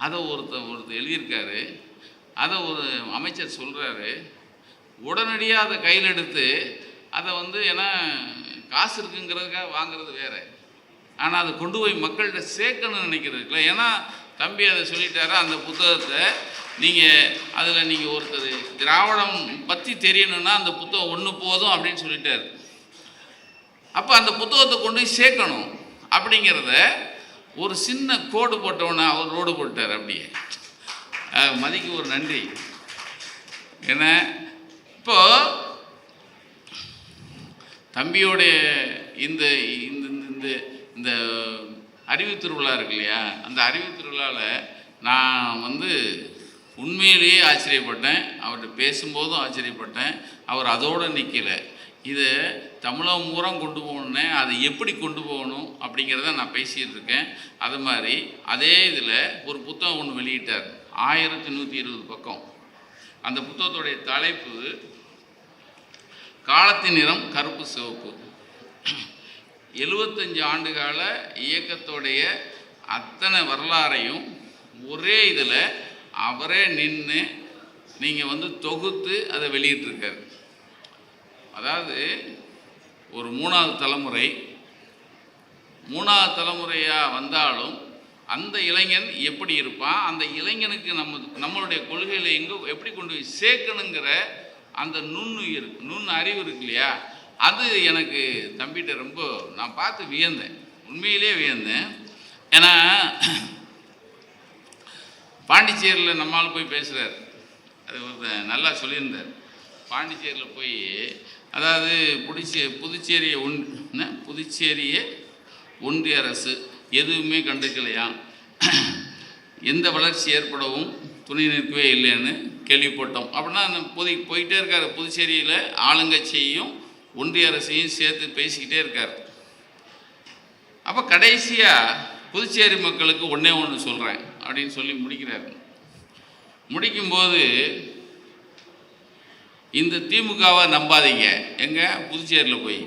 Speaker 1: அதை ஒருத்தர் எழுதியிருக்காரு, அதை ஒரு அமைச்சர் சொல்கிறாரு, உடனடியாக அதை கையில் எடுத்து அதை வந்து ஏன்னா காசு இருக்குங்கிறதுக்காக வாங்கிறது வேறு, ஆனால் அதை கொண்டு போய் மக்கள்கிட்ட சேர்க்கணும்னு நினைக்கிறதுக்குல. ஏன்னா தம்பி அதை சொல்லிட்டாரு, அந்த புத்தகத்தை நீங்கள் ஒருத்தர் திராவிடம் பற்றி தெரியணும்னா அந்த புத்தகம் ஒன்று போதும் அப்படின்னு சொல்லிட்டார். அப்போ அந்த புத்தகத்தை கொண்டு போய் சேர்க்கணும் அப்படிங்கிறத ஒரு சின்ன கோடு போட்டவொன்னே அவர் ரோடு போட்டார். அப்படியே மதிக்கு ஒரு நன்றி. ஏன்னா இப்போது தம்பியோடைய இந்த இந்த இந்த அறிவு திருவிழா இருக்கு இல்லையா, அந்த அறிவு திருவிழாவில் நான் வந்து உண்மையிலேயே ஆச்சரியப்பட்டேன், அவர்கிட்ட பேசும்போதும் ஆச்சரியப்பட்டேன். அவர் அதோடு நிற்கலை, இதை தமிழகம் பூரா கொண்டு போகணுன்னே அதை எப்படி கொண்டு போகணும் அப்படிங்கிறத நான் பேசிகிட்டு இருக்கேன். அது மாதிரி அதே இதில் ஒரு புத்தகம் ஒன்று வெளியிட்டார், 1120 பக்கம். அந்த புத்தகத்துடைய தலைப்பு காலத்தின் நிறம் கருப்பு சிவப்பு. 75 ஆண்டுகால இயக்கத்துடைய அத்தனை வரலாறையும் ஒரே இதில் அவரே நின்று நீங்கள் வந்து தொகுத்து அதை வெளியிட்டிருக்காரு. அதாவது ஒரு 3வது தலைமுறையாக வந்தாலும் அந்த இளைஞன் எப்படி இருப்பான், அந்த இளைஞனுக்கு நம்மளுடைய கொள்கையில் எப்படி கொண்டு போய் சேர்க்கணுங்கிற அந்த நுண் அறிவு இருக்கு இல்லையா, அது எனக்கு தம்பிகிட்ட ரொம்ப நான் பார்த்து வியந்தேன், உண்மையிலே வியந்தேன். ஏன்னா பாண்டிச்சேரியில் நம்மால் போய் பேசுகிறார், அது ஒருத்தர் நல்லா சொல்லியிருந்தார். பாண்டிச்சேரியில் போய் அதாவது புதுச்சேரியை ஒன்றிய அரசு எதுவுமே கண்டுக்கலையாம், எந்த வளர்ச்சி ஏற்படவும் துணை நிற்கவே இல்லைன்னு கேள்விப்பட்டோம். அப்படின்னா போயிட்டே இருக்கார். புதுச்சேரியில் ஆளுங்கட்சியையும் ஒன்றிய அரசையும் சேர்த்து பேசிக்கிட்டே இருக்கார். அப்போ கடைசியாக புதுச்சேரி மக்களுக்கு ஒன்றே ஒன்று சொல்கிறேன் அப்படின்னு சொல்லி முடிக்கிறார். முடிக்கும்போது இந்த திமுகவை நம்பாதீங்க. எங்கே? புதுச்சேரியில் போய்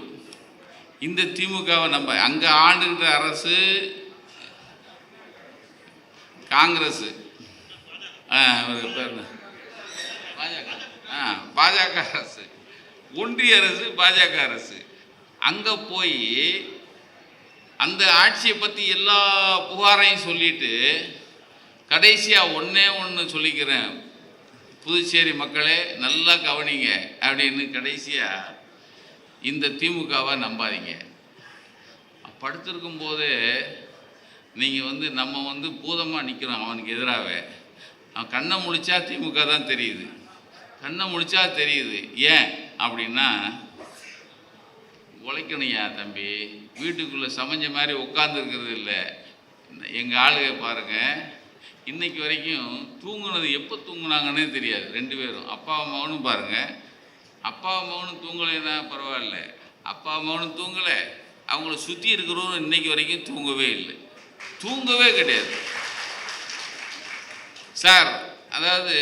Speaker 1: இந்த திமுகவை நம்ப. அங்கே ஆண்டுகிற அரசு காங்கிரஸ், பாஜக, பாஜக அரசு, ஒன்றிய அரசு பாஜக அரசு. அங்கே போய் அந்த ஆட்சியை பற்றி எல்லா புகாரையும் சொல்லிட்டு கடைசியாக ஒன்றே ஒன்று சொல்லிக்கிறேன், புதுச்சேரி மக்களே நல்லா கவனிங்க அப்படின்னு கடைசியாக இந்த திமுகவை நம்பாதீங்க. படுத்திருக்கும் போதே நீங்கள் நம்ம பூதமாக நிற்கிறோம் அவனுக்கு எதிராகவே. அவன் கண்ணை முழிச்சா திமுக தான் தெரியுது, கண்ணை முழிச்சா தெரியுது. ஏன் அப்படின்னா, உழைக்கணுயா தம்பி, வீட்டுக்குள்ளே சமைஞ்ச மாதிரி உட்காந்துருக்கிறது இல்லை. எங்கள் ஆளுக பாருங்கள், இன்னைக்கு வரைக்கும் தூங்குனது எப்போ தூங்குனாங்கன்னே தெரியாது. 2 பேரும் அப்பா அம்மாவனும் பாருங்கள், அப்பா அம்மாவனும் தூங்கலைன்னா பரவாயில்ல, அப்பா அம்மாவனும் தூங்கலை, அவங்கள சுற்றி இருக்கிறவரும் இன்னைக்கு வரைக்கும் தூங்கவே இல்லை, தூங்கவே கிடையாது சார். அதாவது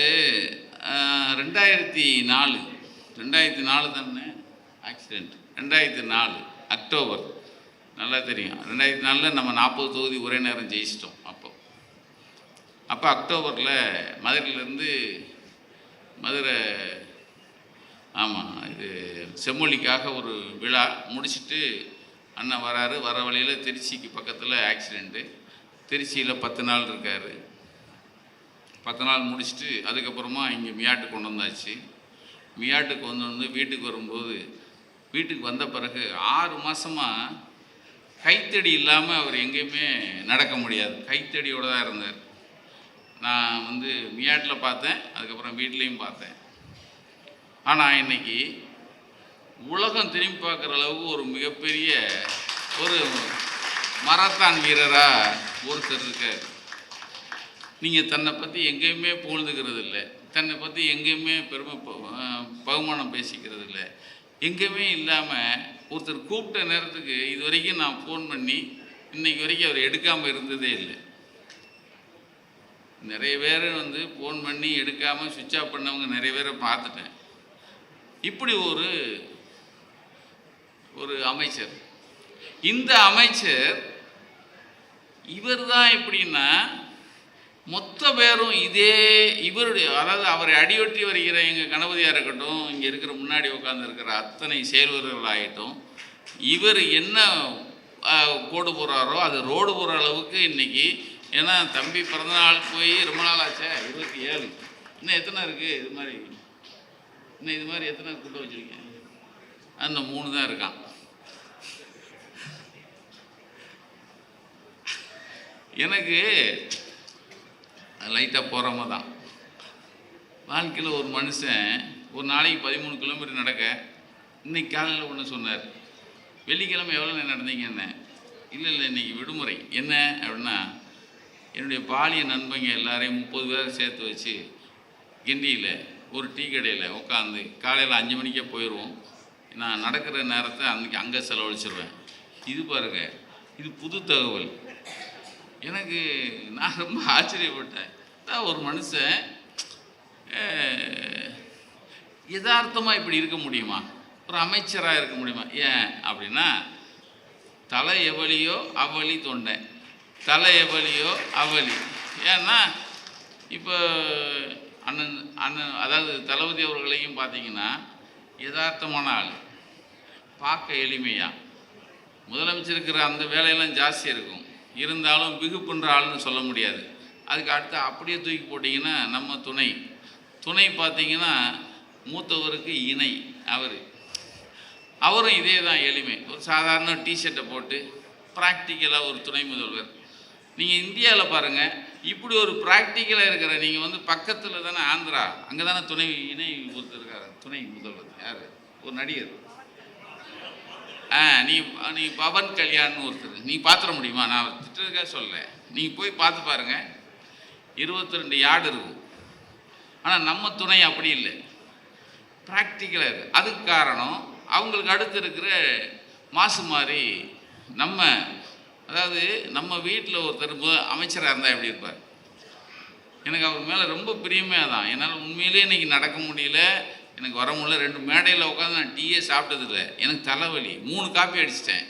Speaker 1: 2004 தானே ஆக்சிடெண்ட், 2004 அக்டோபர், நல்லா தெரியும். 2004 நம்ம 40 தொகுதி ஒரே நேரம் ஜெயிச்சிட்டோம். அப்போ அக்டோபரில் மதுரையிலேருந்து மதுரை, ஆமாம், இது செம்மொழிக்காக ஒரு விழா முடிச்சுட்டு அண்ணன் வராரு. வர வழியில் திருச்சிக்கு பக்கத்தில் ஆக்சிடெண்ட்டு. திருச்சியில் 10 நாள் இருக்கார். 10 நாள் முடிச்சுட்டு அதுக்கப்புறமா இங்கே மியாட்டுக்கு கொண்டு வந்தாச்சு. மியாட்டுக்கு வந்து வீட்டுக்கு வரும்போது, வீட்டுக்கு வந்த பிறகு 6 மாதமாக கைத்தடி இல்லாமல் அவர் எங்கேயுமே நடக்க முடியாது, கைத்தடியோடு தான் இருந்தார். நான் மியாட்டில் பார்த்தேன், அதுக்கப்புறம் வீட்லேயும் பார்த்தேன். ஆனால் இன்னைக்கு உலகம் திரும்பி பார்க்குற அளவுக்கு ஒரு மிகப்பெரிய ஒரு மராத்தான் வீரராக ஒருத்தர் இருக்கார். நீங்கள் தன்னை பற்றி எங்கேயுமே புகழ்ந்துக்கிறது இல்லை, தன்னை பற்றி எங்கேயுமே பகுமானம் பேசிக்கிறது இல்லை, எங்கேயுமே இல்லாமல் ஒருத்தர் கூப்பிட்ட நேரத்துக்கு இது வரைக்கும் நான் ஃபோன் பண்ணி இன்றைக்கி வரைக்கும் அவர் எடுக்காமல் இருந்ததே இல்லை. நிறைய பேர் ஃபோன் பண்ணி எடுக்காமல் சுவிட்ச் ஆஃப் பண்ணவங்க நிறைய பேரை பார்த்துட்டேன். இப்படி ஒரு அமைச்சர், இந்த அமைச்சர் இவர் தான் எப்படின்னா, மொத்த பேரும் இவருடைய, அதாவது அவரை அடியொட்டி வருகிற எங்கள் கணபதியாக இருக்கட்டும், இங்கே இருக்கிற முன்னாடி உட்கார்ந்து இருக்கிற அத்தனை செயல்வர்கள் ஆகிட்டும், இவர் என்ன கோடு போடுறாரோ அது ரோடு போகிற அளவுக்கு இன்றைக்கி. ஏன்னா தம்பி பிறந்தநாள் போய் ரொம்ப நாள் ஆச்சா, 27, இன்னும் எத்தனை இருக்குது இது மாதிரி, இன்னும் இது மாதிரி எத்தனை கூட்டம் வச்சுருக்கேன்? அந்த 3 தான் இருக்கான். எனக்கு லைட்டாக போகிறவங்க தான். வாழ்க்கையில் ஒரு மனுஷன் ஒரு நாளைக்கு 13 கிலோமீட்டர் நடக்க. இன்னைக்கு காலையில் ஒன்று சொன்னார், வெள்ளிக்கிழமை எவ்வளோ நேரம் நடந்தீங்கன்னு. இல்லை இன்றைக்கி விடுமுறை. என்ன அப்படின்னா, என்னுடைய பாலிய நண்பங்க எல்லாரையும் 30 பேரை சேர்த்து வச்சு கிண்டியில் ஒரு டீ கடையில் உட்காந்து காலையில் 5 மணிக்கே போயிடுவோம். நான் நடக்கிற நேரத்தை அன்றைக்கி அங்கே செலவழிச்சிடுவேன். இது பாருங்க, இது புது தகவல். எனக்கு நான் ரொம்ப ஆச்சரியப்பட்டேன். தான் ஒரு மனுஷன் யதார்த்தமாக இப்படி இருக்க முடியுமா, ஒரு அமைச்சராக இருக்க முடியுமா? ஏன் அப்படின்னா, தலை எவலியோ அவளி தொண்டை, தலை எவலியோ அவளி. ஏன்னா இப்போ அண்ணன் அதாவது தளபதி அவர்களையும் பார்த்தீங்கன்னா யதார்த்தமான ஆள், பார்க்க எளிமையாக. முதலமைச்சருக்கிற அந்த வேலையெல்லாம் ஜாஸ்தியாக இருக்கும், இருந்தாலும் பிகு பண்ணுற ஆள்னு சொல்ல முடியாது. அதுக்கு அடுத்து அப்படியே தூக்கி போட்டிங்கன்னா நம்ம துணை பார்த்தீங்கன்னா மூத்தவருக்கு இணை அவரும் இதே தான் எளிமை. ஒரு சாதாரண டிஷர்ட்டை போட்டு ப்ராக்டிக்கலாக ஒரு துணை முதல்வர். நீங்கள் இந்தியாவில் பாருங்கள், இப்படி ஒரு ப்ராக்டிக்கலாக இருக்கிற நீங்கள் பக்கத்தில் தானே ஆந்திரா, அங்கே தானே துணை இணை ஒருத்தர் இருக்கார், துணை முதல்வர் யார், ஒரு நடிகர். நீ பவன் கல்யாண்னு ஒருத்தர், நீ பார்த்துட முடியுமா? நான் திட்டத்துக்காக சொல்லலை, நீங்கள் போய் பார்த்து பாருங்கள். 22 யார்டு இருக்கும். ஆனால் நம்ம துணை அப்படி இல்லை, ப்ராக்டிக்கலாக இருக்குது. அதுக்கு காரணம் அவங்களுக்கு அடுத்து இருக்கிற மாசு மாதிரி நம்ம அதாவது நம்ம வீட்டில் ஒருத்தர் அமைச்சராக இருந்தால் எப்படி இருப்பார்? எனக்கு அவர் மேலே ரொம்ப பிரியமே தான். என்னால் உண்மையிலே இன்றைக்கி நடக்க முடியல, எனக்கு வர முடியல. 2 மேடையில் உட்காந்து நான் டீயே சாப்பிட்டதில்லை. எனக்கு தலைவலி, 3 காப்பி அடிச்சிட்டேன்.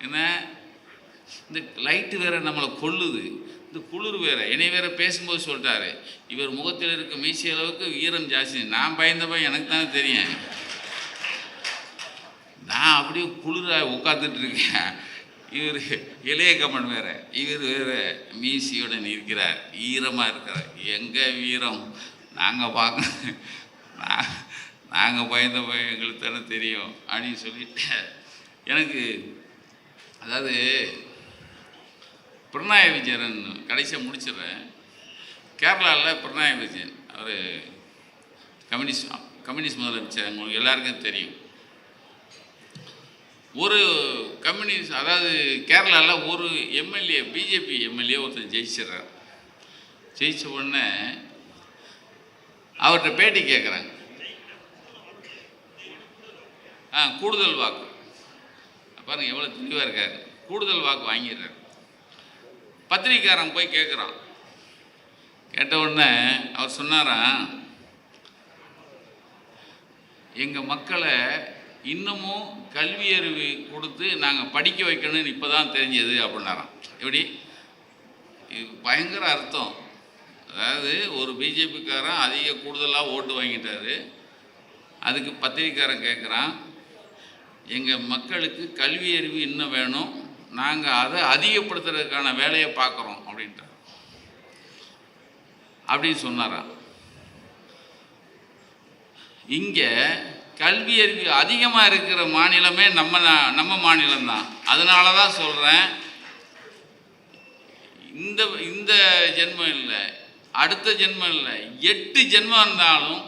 Speaker 1: என்ன இந்த லைட்டு வேறு நம்மளை கொல்லுது, இந்த குளிர் வேறு. என்னை வேறு பேசும்போது சொல்லிட்டாரு, இவர் முகத்தில் இருக்க மீசி அளவுக்கு ஈரம் ஜாஸ்தி. நான் பயந்தப்ப எனக்கு தானே தெரியும். நான் அப்படியே குளிராக உட்காந்துட்டு இருக்கேன். இவர் இளைய கமன் வேறு, இவர் வேறு மீசியுடன் இருக்கிறார், ஈரமாக இருக்கிறார். எங்கே வீரம் நாங்கள் பார்க்க, நாங்கள் பயந்தப்ப எங்களுக்கு தானே தெரியும் அப்படின்னு சொல்லிட்டு எனக்கு அதாவது பினராயி விஜயன் கடைசியாக முடிச்சிடுறேன். கேரளாவில் பினராயி விஜயன் அவர் கம்யூனிஸ்ட் முதலமைச்சர், உங்களுக்கு எல்லாருக்கும் தெரியும். ஒரு கம்யூனிஸ்ட், அதாவது கேரளாவில் ஒரு எம்எல்ஏ, பிஜேபி எம்எல்ஏ ஒருத்தர் ஜெயிச்சிட்றார். ஜெயித்த உடனே அவர்கிட்ட பேட்டி கேட்குறாங்க. கூடுதல் வாக்கு பாருங்கள் எவ்வளோ தெளிவாக இருக்கார். கூடுதல் வாக்கு வாங்கிடுறார். பத்திரிக்காரன் போய் கேட்குறான். கேட்ட உடனே அவர் சொன்னாராம், எங்கள் மக்களை இன்னமும் கல்வி அறிவு கொடுத்து நாங்கள் படிக்க வைக்கணும்னு இப்போ தான் தெரிஞ்சது அப்படின்னாராம். எப்படி? இது பயங்கர அர்த்தம். அதாவது ஒரு பிஜேபிக்காரன் அதிக கூடுதலாக ஓட்டு வாங்கிட்டாரு. அதுக்கு பத்திரிக்காரன் கேட்குறான், எங்கள் மக்களுக்கு கல்வி அறிவு இன்னும் வேணும், நாங்கள் அதை அதிகப்படுத்துறதுக்கான வேலையை பார்க்குறோம் அப்படின்ட்டார். அப்படின்னு சொன்னாராம். இங்கே கல்வி அறிவு அதிகமாக இருக்கிற மாநிலமே நம்ம மாநிலம்தான். அதனால தான் சொல்கிறேன், இந்த ஜென்மம் இல்லை, அடுத்த ஜென்மம் இல்லை, 8 ஜென்மம் இருந்தாலும்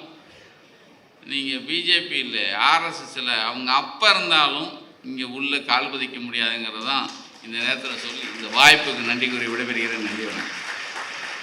Speaker 1: நீங்கள் பிஜேபி இல்லை, ஆர்எஸ்எஸ்ல அவங்க அப்போ இருந்தாலும் இங்கே உள்ளே கால் பதிக்க முடியாதுங்கிறது தான் இந்த நேரத்தில் சொல்லி இந்த வாய்ப்புக்கு நன்றி கூறி விடைபெறுகிறேன். நன்றி வணக்கம்.